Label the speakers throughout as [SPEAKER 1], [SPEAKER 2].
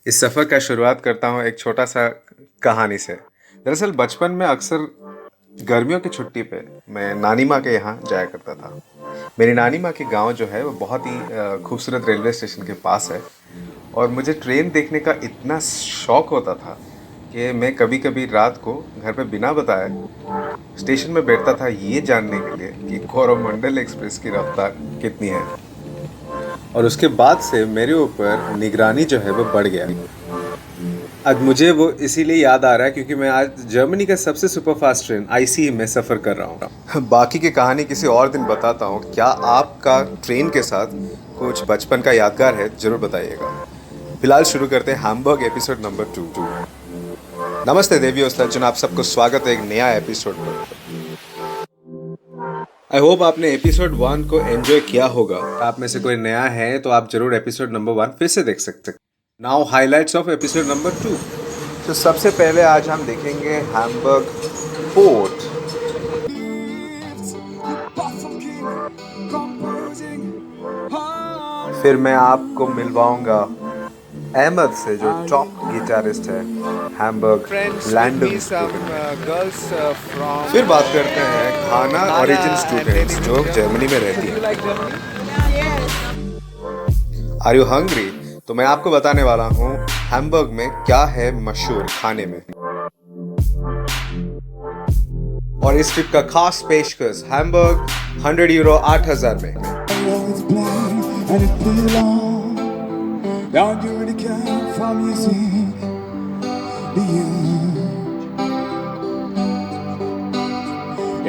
[SPEAKER 1] इस सफ़र का शुरुआत करता हूँ एक छोटा सा कहानी से। दरअसल बचपन में अक्सर गर्मियों की छुट्टी पे मैं नानी माँ के यहाँ जाया करता था। मेरी नानी माँ के गांव जो है वो बहुत ही खूबसूरत रेलवे स्टेशन के पास है और मुझे ट्रेन देखने का इतना शौक होता था कि मैं कभी कभी रात को घर पे बिना बताए स्टेशन में बैठता था ये जानने के लिए कि कोरोमंडल एक्सप्रेस की रफ्तार कितनी है। और उसके बाद से मेरे ऊपर निगरानी जो है वो बढ़ गया। आज मुझे वो इसीलिए याद आ रहा है क्योंकि मैं आज जर्मनी का सबसे सुपरफास्ट ट्रेन आईसी में सफ़र कर रहा हूँ। बाकी की कहानी किसी और दिन बताता हूँ। क्या आपका ट्रेन के साथ कुछ बचपन का यादगार है, जरूर बताइएगा। फिलहाल शुरू करते हैं हैम्बर्ग एपिसोड नंबर 2। नमस्ते देवी और सज्जन, आप सबको स्वागत है एक नया एपिसोड पर। आई होप आपने एपिसोड 1 को एंजॉय किया होगा। आप में से कोई नया है तो आप जरूर एपिसोड नंबर 1 फिर से देख सकते हैं। Now highlights of episode number 2। तो सबसे पहले आज हम देखेंगे हैम्बर्ग पोर्ट। फिर मैं आपको मिलवाऊंगा अहमद से जो टॉप गिटारिस्ट है हैम्बर्ग लैंडन गर्ल्स फ्रॉम। फिर बात करते हैं घाना ओरिजिन स्टूडेंट्स जो जर्मनी में रहती है। Are you hungry? तो मैं आपको बताने वाला हूँ हैम्बर्ग में क्या है मशहूर खाने में। और इस ट्रिप का खास पेशकश हैम्बर्ग 100 यूरो 8,000 में।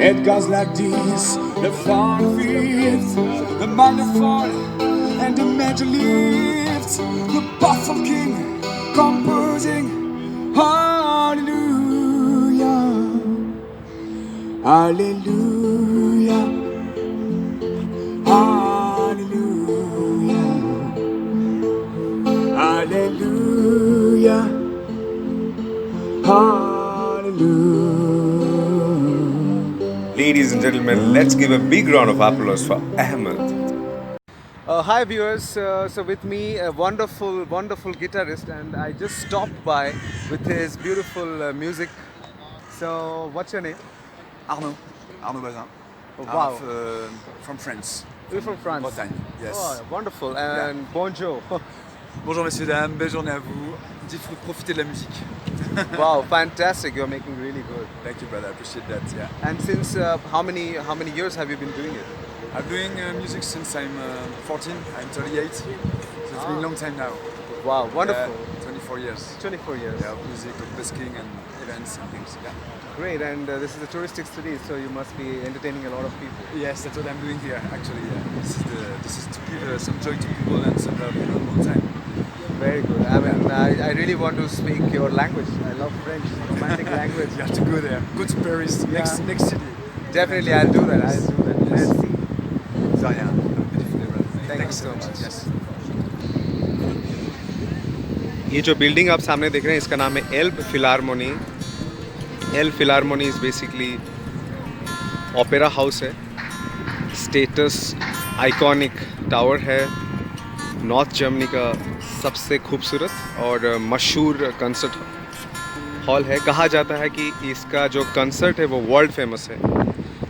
[SPEAKER 1] It goes like this, the fun feeds, the magnified and the major lifts, the powerful king composing, hallelujah, hallelujah, hallelujah, hallelujah, hallelujah. Ladies and gentlemen, let's give a big round of applause for Ahmed. Hi viewers, so with me a wonderful guitarist, and I just stopped by with his beautiful music. So what's your name?
[SPEAKER 2] Arnaud Bazin.
[SPEAKER 1] Oh, wow.
[SPEAKER 2] From France.
[SPEAKER 1] You're from France?
[SPEAKER 2] Bretagne, yes.
[SPEAKER 1] Oh, wonderful. And bonjour.
[SPEAKER 2] Bonjour messieurs, dames, belle journée à vous. Profitez de la musique.
[SPEAKER 1] Wow, fantastic. You're making really good.
[SPEAKER 2] Thank you brother, I appreciate that, yeah.
[SPEAKER 1] And since how many years have you been doing it?
[SPEAKER 2] I'm doing music since I'm 14, I'm 38. So it's been a long time now.
[SPEAKER 1] Wow, wonderful.
[SPEAKER 2] Yeah, 24 years.
[SPEAKER 1] 24 years.
[SPEAKER 2] Yeah, music, busking and events and things, yeah.
[SPEAKER 1] Great, and this is a touristic city, so you must be entertaining a lot of people.
[SPEAKER 2] Yes, that's what I'm doing here actually, yeah. This is to give some joy to people and some love, all the time.
[SPEAKER 1] Very good. I mean, I really want to speak your language. I love French, romantic language.
[SPEAKER 2] You have to go there. Go to Paris, next city.
[SPEAKER 1] Definitely, I'll do that. I'll do that.
[SPEAKER 2] Yes.
[SPEAKER 1] Merci.
[SPEAKER 2] Zaya, beautiful brother.
[SPEAKER 1] Thank you so much.
[SPEAKER 2] Yes.
[SPEAKER 1] ये जो building आप सामने देख रहे हैं इसका नाम है Elbphilharmonie. Elbphilharmonie is basically opera house है, स्टेटस आइकॉनिक टावर है, नॉर्थ जर्मनी का सबसे खूबसूरत और मशहूर कंसर्ट हॉल है। कहा जाता है कि इसका जो कंसर्ट है वो वर्ल्ड फेमस है।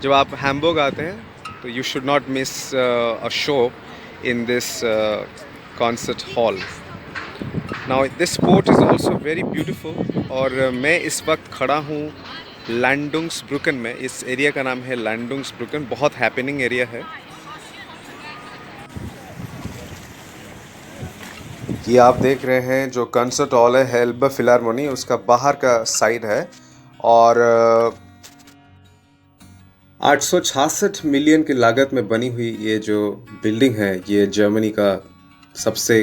[SPEAKER 1] जब आप हैम्बर्ग आते हैं तो you should not miss a show in this concert hall. Now this sport is also very beautiful. और मैं इस वक्त खड़ा हूँ लैंडुंग्सब्रुकन में। इस एरिया का नाम है लैंडुंग्सब्रुकन, बहुत हैपनिंग एरिया है। ये आप देख रहे हैं जो कंसर्ट हॉल है एल्ब फिलारमोनी, उसका बाहर का साइड है। और 866 मिलियन की लागत में बनी हुई ये जो बिल्डिंग है ये जर्मनी का सबसे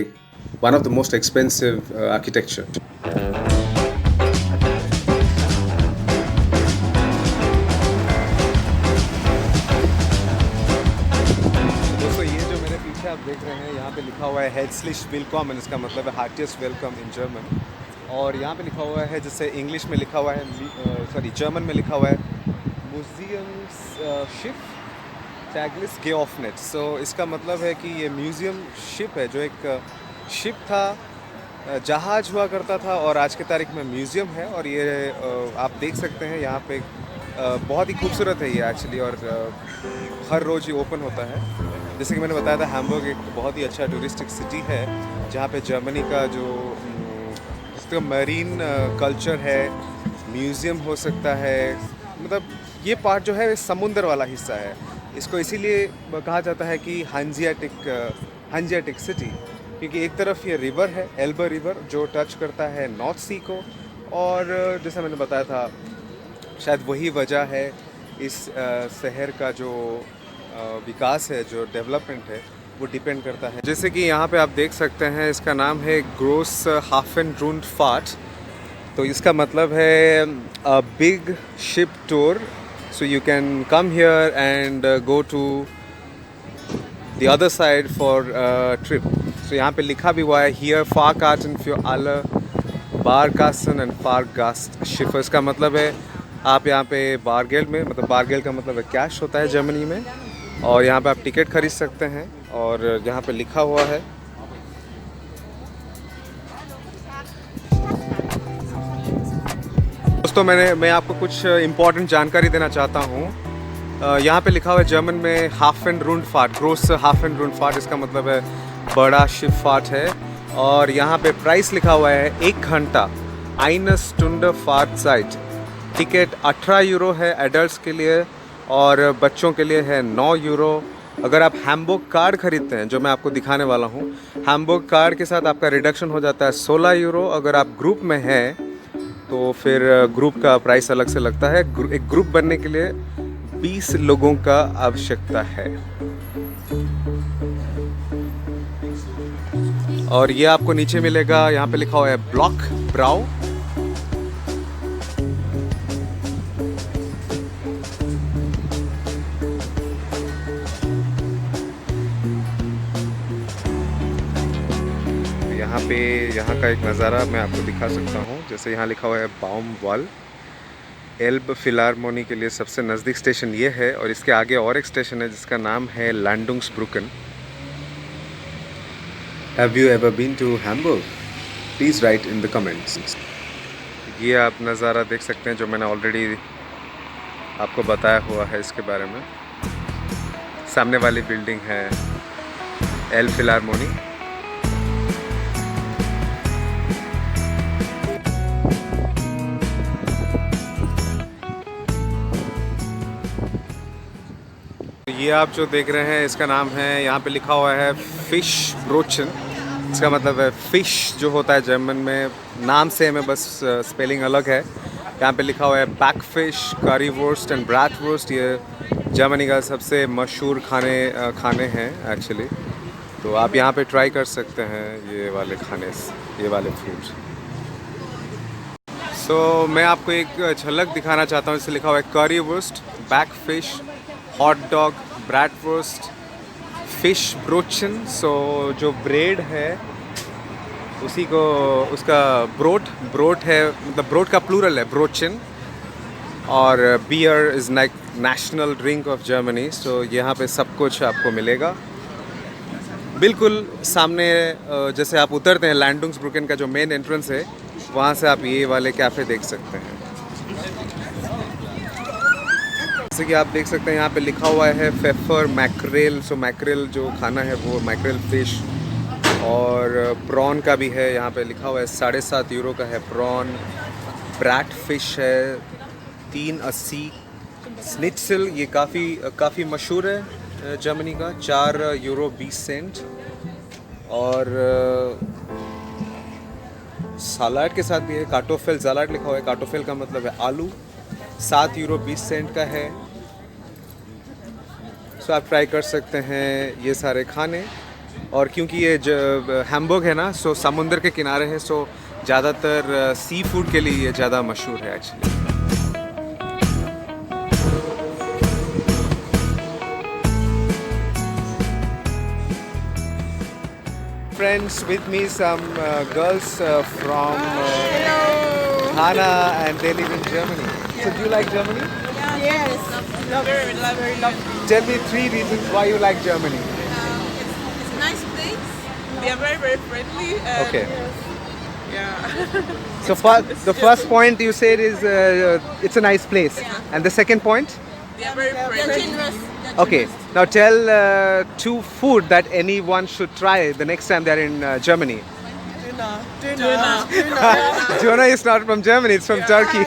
[SPEAKER 1] one of the most expensive architecture. दोस्तों ये जो मेरे पीछे आप देख रहे हैं यहाँ पे लिखा हुआ है हेrzlich willkommen, इसका मतलब है हार्टिएस्ट वेलकम इन जर्मन। और यहाँ पे लिखा हुआ है, जैसे इंग्लिश में लिखा हुआ है, जर्मन में लिखा हुआ है म्यूजियम्स शिप टैगलिस गेऑफनेट। सो इसका मतलब है कि ये म्यूज़ियम शिप है, जो एक शिप था जहाज हुआ करता था और आज की तारीख में म्यूज़ियम है। और ये आप देख सकते हैं यहाँ पे बहुत ही खूबसूरत है ये एक्चुअली। और हर रोज़ ये ओपन होता है। जैसे कि मैंने बताया था, हैम्बर्ग एक बहुत ही अच्छा टूरिस्टिक सिटी है जहाँ पे जर्मनी का जो जिसका मरीन कल्चर है, म्यूज़ियम हो सकता है। मतलब ये पार्ट जो है समुंदर वाला हिस्सा है। इसको इसीलिए कहा जाता है कि हांजियाटिक सिटी, क्योंकि एक तरफ ये रिवर है, एल्बर रिवर, जो टच करता है नॉर्थ सी को। और जैसा मैंने बताया था, शायद वही वजह है इस शहर का जो विकास है, जो डेवलपमेंट है, वो डिपेंड करता है। जैसे कि यहाँ पे आप देख सकते हैं, इसका नाम है ग्रोस हाफन रूंड फाट। तो इसका मतलब है big ship tour. So you can come here and go to the other side for trip. So यहाँ पे लिखा भी हुआ है, हियर फारकार्टन फॉर alle बारकासन एंड फारगास्ट शिप। इसका मतलब है आप यहाँ पे बारगेल में, मतलब बारगेल का मतलब है कैश होता है जर्मनी में, और यहाँ पे आप टिकट खरीद सकते हैं। और यहाँ पे लिखा हुआ है। दोस्तों मैं आपको कुछ इम्पोर्टेंट जानकारी देना चाहता हूँ। यहाँ पे लिखा हुआ है जर्मन में हाफन रूंड फाट, ग्रोस हाफन रूंड फाट। इसका मतलब है बड़ा शिप फाट है। और यहाँ पे प्राइस लिखा हुआ है 1 घंटा eine Stunde Fahrzeit। Ticket 18 euro है एडल्ट्स के लिए, और बच्चों के लिए है 9 यूरो। अगर आप हैम्बर्ग कार्ड खरीदते हैं, जो मैं आपको दिखाने वाला हूँ, हैम्बर्ग कार्ड के साथ आपका रिडक्शन हो जाता है 16 यूरो। अगर आप ग्रुप में हैं तो फिर ग्रुप का प्राइस अलग से लगता है। एक ग्रुप बनने के लिए 20 लोगों का आवश्यकता है। और ये आपको नीचे मिलेगा, यहाँ पे लिखा हुआ है ब्लॉक ब्राउ। यहाँ का एक नज़ारा मैं आपको दिखा सकता हूँ। जैसे यहाँ लिखा हुआ है बाउम वॉल। एल्ब फिलारमोनी के लिए सबसे नज़दीक स्टेशन ये है, और इसके आगे और एक स्टेशन है जिसका नाम है Landungsbrucken. Have you ever been to Hamburg? Please write in the comments. ये आप नज़ारा देख सकते हैं जो मैंने ऑलरेडी आपको बताया हुआ है इसके बारे में। सामने वाली बिल्डिंग है एल्ब फिलारमोनी। ये आप जो देख रहे हैं, इसका नाम है, यहाँ पे लिखा हुआ है फिश ब्रोचन। इसका मतलब है फिश जो होता है जर्मन में, नाम सेम है, बस स्पेलिंग अलग है। यहाँ पे लिखा हुआ है बैक फिश, करी वोर्स्ट एंड ब्रैटवुर्स्ट। ये जर्मनी का सबसे मशहूर खाने हैं एक्चुअली। तो आप यहाँ पे ट्राई कर सकते हैं ये वाले खाने, ये वाले फूड। सो मैं आपको एक झलक दिखाना चाहता हूँ। इससे लिखा हुआ है करी वुर्स्ट, बैक फिश, हॉट डॉग, ब्रैटवुर्स्ट, फिश ब्रोचन। सो जो ब्रेड है उसी को, उसका ब्रोट है, मतलब ब्रोट का प्लूरल है ब्रोचन। और beer is like national drink of Germany. So यहाँ पे सब कुछ आपको मिलेगा बिल्कुल सामने। जैसे आप उतरते हैं लैंडुंग्सब्रुकन का जो मेन एंट्रेंस है, वहाँ से आप ये वाले कैफ़े देख सकते हैं। जैसे कि आप देख सकते हैं यहाँ पे लिखा हुआ है फेफर मैक्रेल। सो मैक्रेल जो खाना है वो मैक्रेल फिश, और प्रॉन का भी है। यहाँ पे लिखा हुआ है 7.5 यूरो का है प्रॉन। ब्रैट फिश है 3.80। स्निट्सल ये काफ़ी मशहूर है जर्मनी का, 4 यूरो 20 सेंट। और सलाद के साथ भी है, कार्टोफेल सलाद लिखा हुआ है। कार्टोफेल का मतलब है आलू, 7 यूरो 20 सेंट का है। सो आप ट्राई कर सकते हैं ये सारे खाने। और क्योंकि ये हैम्बर्ग है ना, सो समुंदर के किनारे है, सो ज़्यादातर सी फूड के लिए ये ज़्यादा मशहूर है actually. Friends, with me some girls from Ghana, and they live in Germany. So do you like Germany?
[SPEAKER 3] Yes, very lovely.
[SPEAKER 1] Tell me 3 reasons why you like Germany.
[SPEAKER 3] It's a nice place. They are very friendly. And
[SPEAKER 1] Okay.
[SPEAKER 3] Yeah.
[SPEAKER 4] So the first point you said is it's a nice place, and the second point.
[SPEAKER 3] They are very friendly.
[SPEAKER 4] Okay, now tell two food that anyone should try the next time they're in Germany.
[SPEAKER 3] Döner.
[SPEAKER 4] Jonah is not from Germany; it's from Turkey.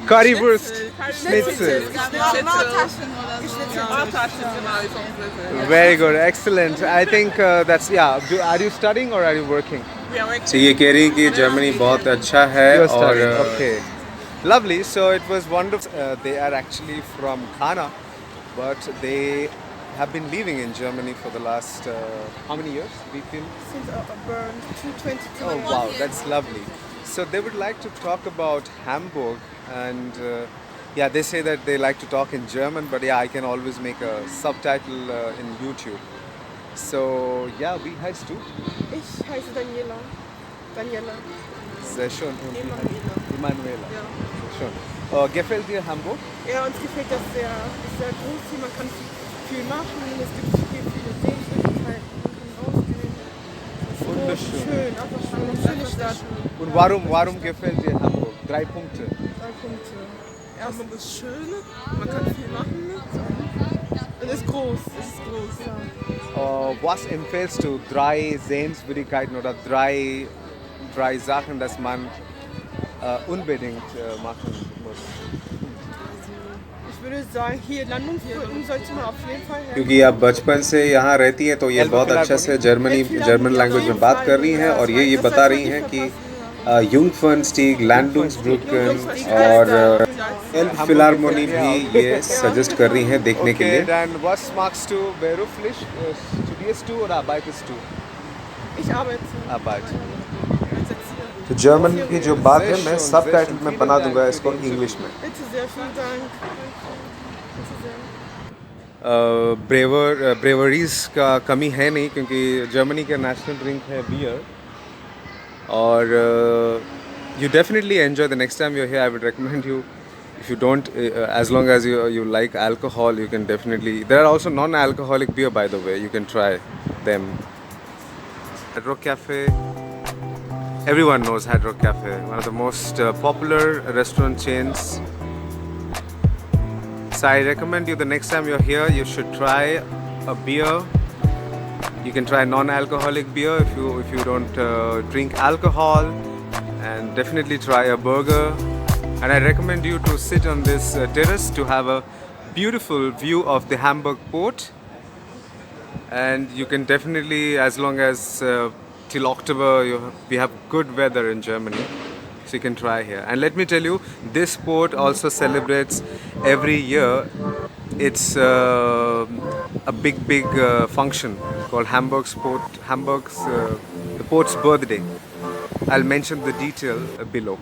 [SPEAKER 4] Currywurst, Schnitzel. Very good, excellent. I think that's yeah. Are you studying or are you working?
[SPEAKER 1] तो ये कह रही कि Germany बहुत अच्छा है
[SPEAKER 4] You're
[SPEAKER 1] और
[SPEAKER 4] studying. Okay. Lovely. So it was wonderful. They are actually from Ghana, but they have been living in Germany for the last how many years? We feel.
[SPEAKER 3] Since around 222.
[SPEAKER 4] Oh wow, that's lovely. So they would like to talk about Hamburg, and yeah, they say that they like to talk in German, but yeah, I can always make a subtitle in YouTube. So yeah, wie heißt du?
[SPEAKER 3] Ich heiße Daniela. Daniela.
[SPEAKER 4] Sehr schön. Und wie heißt
[SPEAKER 3] Emanuela.
[SPEAKER 4] Emanuela.
[SPEAKER 3] Ja.
[SPEAKER 4] Sehr schön. Gefällt dir Hamburg?
[SPEAKER 3] Ja, uns gefällt das sehr. Es ist sehr groß hier, man kann viel machen, es gibt viele Sehenswürdigkeiten, man kann rausgehen. Es ist
[SPEAKER 4] Wunderschön.
[SPEAKER 3] schön, einfach schön, eine schöne Stadt.
[SPEAKER 4] Und warum gefällt dir Hamburg? 3 Punkte.
[SPEAKER 3] 3 Punkte. Erstens ist schön, man kann viel machen. Und es ist groß, es ist groß. Ja.
[SPEAKER 4] Was empfiehlst du? 3 Sehenswürdigkeiten oder drei Sachen, dass man unbedingt machen muss?
[SPEAKER 3] Ich würde sagen, hier Landungsbrücken sollte man auf jeden Fall her.
[SPEAKER 1] क्योंकि आप बचपन से यहाँ रहती हैं तो ये बहुत अच्छा से जर्मन लैंग्वेज में बात कर रही हैं और ये बता रही हैं कि Jungfernstieg, Landungsbrücken और Elb Philharmonie भी ये सजेस्ट कर रही हैं देखने के
[SPEAKER 4] Okay,
[SPEAKER 1] लिए.
[SPEAKER 4] dann was magst du beruflich? Studierst du oder arbeitest du?
[SPEAKER 3] Ich arbeite.
[SPEAKER 4] Arbeit.
[SPEAKER 3] als Erzieherin.
[SPEAKER 1] तो जर्मन की जो बात है मैं सब टाइटल में बना दूंगा इसको इंग्लिश में.
[SPEAKER 3] Bitte sehr, vielen Dank. Bitte sehr.
[SPEAKER 4] Breweries का कमी है नहीं क्योंकि जर्मनी का नेशनल ड्रिंक है बियर और you definitely enjoy the next time you here I would recommend you if you don't as long as you like alcohol you can definitely there are also non-alcoholic beer by the way you can try them. Hard Rock Cafe, everyone knows Hard Rock Cafe, one of the most popular restaurant chains. So I recommend you the next time you're here you should try a beer. You can try non-alcoholic beer if you don't drink alcohol, and definitely try a burger. And I recommend you to sit on this terrace to have a beautiful view of the Hamburg port. And you can definitely, as long as till October, we have good weather in Germany, so you can try here. And let me tell you, this port also celebrates every year. It's a big function called Hamburg's the port's birthday. I'll mention the detail below.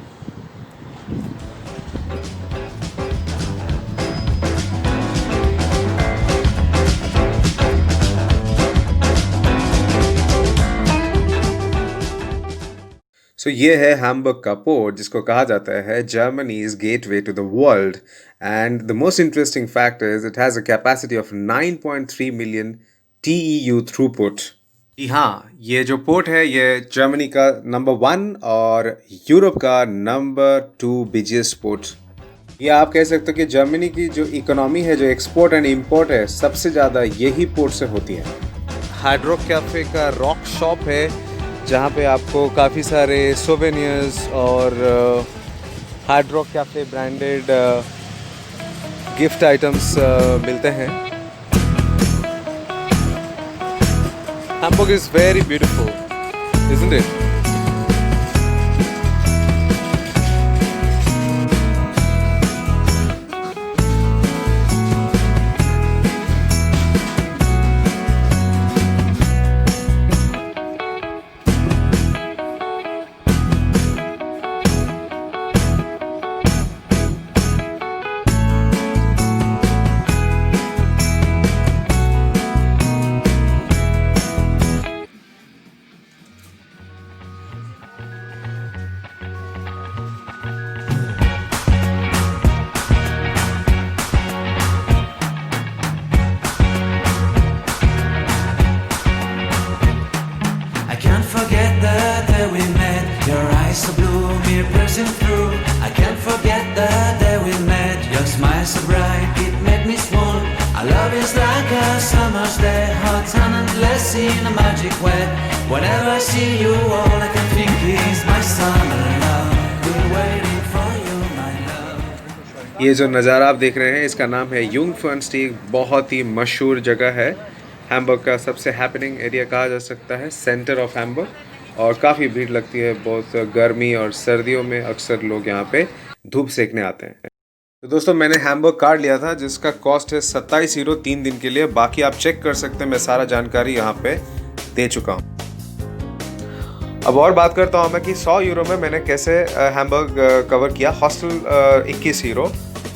[SPEAKER 4] So ये है Hamburg का port जिसको कहा जाता है Germany's gateway to the world and the most interesting fact is it has a capacity of 9.3 million TEU throughput. हाँ, ये जो पोर्ट है ये जर्मनी का नंबर 1 और यूरोप का नंबर 2 बिजिएस्ट पोर्ट. ये आप कह सकते हो कि जर्मनी की जो इकोनॉमी है जो एक्सपोर्ट एंड इंपोर्ट है सबसे ज़्यादा यही पोर्ट से होती है. हार्ड रॉक कैफ़े का रॉक शॉप है जहाँ पे आपको काफ़ी सारे सोवेनियर्स और hard rock cafe branded gift items मिलते हैं. Hamburg is very beautiful, isn't it?
[SPEAKER 5] in a magic way. Whenever I see you, all I can think is my summer love. Been waiting for you, my love.
[SPEAKER 4] ये जो नज़ारा आप देख रहे हैं इसका नाम है युंगफर्नस्टीग। बहुत ही मशहूर जगह है, हैम्बर्ग का सबसे हैपनिंग एरिया कहा जा सकता है, सेंटर ऑफ हैम्बर्ग। और काफ़ी भीड़ लगती है, बहुत गर्मी और सर्दियों में अक्सर लोग यहाँ पे धूप सेकने आते हैं। तो दोस्तों मैंने हैम्बर्ग कार्ड लिया था जिसका कॉस्ट है 27 यूरो 3 दिन के लिए। बाकी आप चेक कर सकते हैं, मैं सारा जानकारी यहाँ पे दे चुका हूँ। अब और बात करता हूँ मैं कि 100 यूरो में मैंने कैसे हैम्बर्ग कवर किया। Hostel 21 euro,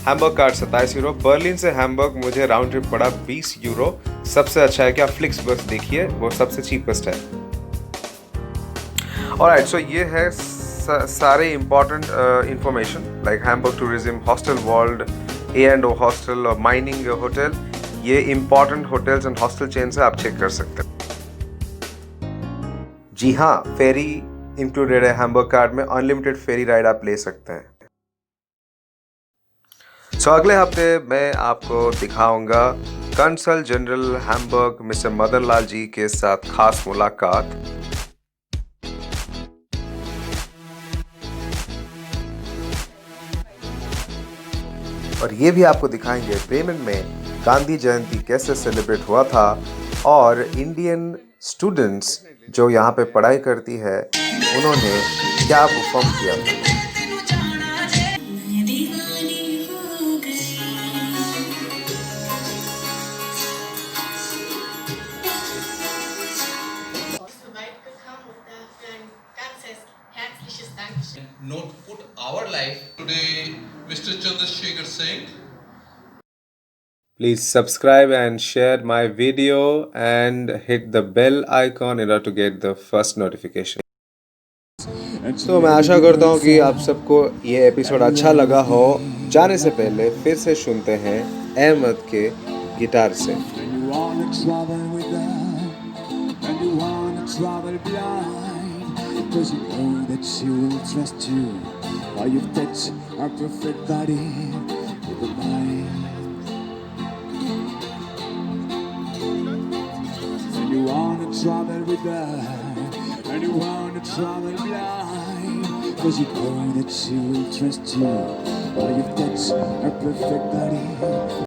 [SPEAKER 4] Hamburg card 27 euro. Berlin से हैम्बर्ग मुझे राउंड ट्रिप पड़ा 20 यूरो। सबसे अच्छा है कि आप फ्लिक्स बस देखिए, वो सबसे चीपेस्ट है। ऑलराइट, सो ये है सारे important information like Hamburg tourism, hostel world, A&O hostel और माइनिंग होटल। ये important hotels and hostel chain से आप चेक कर सकते हैं। जी हाँ, फेरी इंक्लूडेड है हैम्बर्ग कार्ड में, अनलिमिटेड फेरी राइड आप ले सकते हैं। सो अगले हफ्ते मैं आपको दिखाऊंगा consul general Hamburg mister Madanlal ji के साथ खास मुलाकात। और ये भी आपको दिखाएंगे ब्रेमेन में गांधी जयंती कैसे सेलिब्रेट हुआ था और इंडियन स्टूडेंट्स जो यहाँ पे पढ़ाई करती है उन्होंने क्या परफॉर्म किया था।
[SPEAKER 6] Not put our life today, Mr. Chandrasekhar Singh.
[SPEAKER 4] Please subscribe and share my video and hit the bell icon in order to get the first notification. तो मैं आशा करता हूँ कि आप सबको ये एपिसोड अच्छा लगा हो। जाने से पहले फिर से सुनते हैं अहमद के गिटार से।
[SPEAKER 7] Cause you know that she will trust you while you touch her perfect body with a mind. And you wanna travel with her, and you wanna travel blind. Cause you know that she will trust you while you touch her perfect body.